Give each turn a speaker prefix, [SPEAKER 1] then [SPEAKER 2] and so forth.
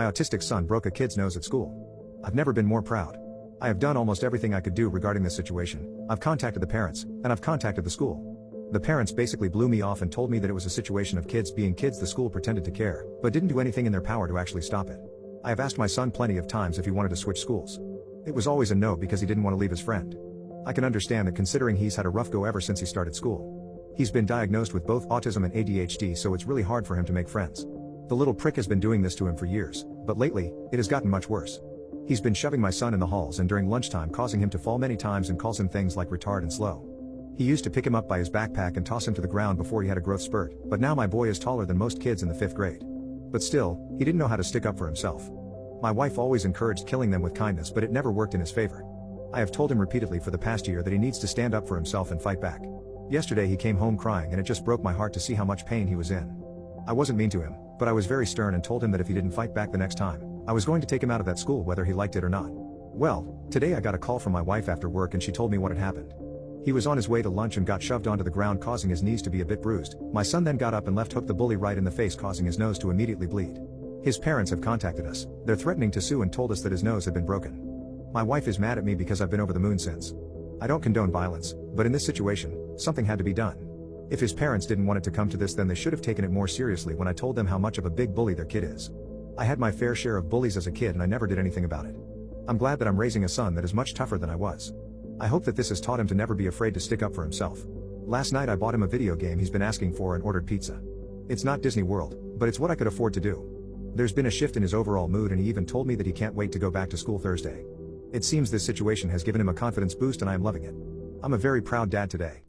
[SPEAKER 1] My autistic son broke a kid's nose at school. I've never been more proud. I have done almost everything I could do regarding this situation. I've contacted the parents, and I've contacted the school. The parents basically blew me off and told me that it was a situation of kids being kids. The school pretended to care, but didn't do anything in their power to actually stop it. I have asked my son plenty of times if he wanted to switch schools. It was always a no because he didn't want to leave his friend. I can understand that considering he's had a rough go ever since he started school. He's been diagnosed with both autism and ADHD, so it's really hard for him to make friends. The little prick has been doing this to him for years, but lately, it has gotten much worse. He's been shoving my son in the halls and during lunchtime, causing him to fall many times, and calls him things like retard and slow. He used to pick him up by his backpack and toss him to the ground before he had a growth spurt, but now my boy is taller than most kids in the 5th grade. But still, he didn't know how to stick up for himself. My wife always encouraged killing them with kindness, but it never worked in his favor. I have told him repeatedly for the past year that he needs to stand up for himself and fight back. Yesterday he came home crying, and it just broke my heart to see how much pain he was in. I wasn't mean to him, but I was very stern and told him that if he didn't fight back the next time, I was going to take him out of that school whether he liked it or not. Well, today I got a call from my wife after work and she told me what had happened. He was on his way to lunch and got shoved onto the ground, causing his knees to be a bit bruised. My son then got up and hooked the bully right in the face, causing his nose to immediately bleed. His parents have contacted us. They're threatening to sue and told us that his nose had been broken. My wife is mad at me because I've been over the moon since. I don't condone violence, but in this situation, something had to be done. If his parents didn't want it to come to this, then they should have taken it more seriously when I told them how much of a big bully their kid is. I had my fair share of bullies as a kid and I never did anything about it. I'm glad that I'm raising a son that is much tougher than I was. I hope that this has taught him to never be afraid to stick up for himself. Last night I bought him a video game he's been asking for and ordered pizza. It's not Disney World, but it's what I could afford to do. There's been a shift in his overall mood, and he even told me that he can't wait to go back to school Thursday. It seems this situation has given him a confidence boost and I am loving it. I'm a very proud dad today.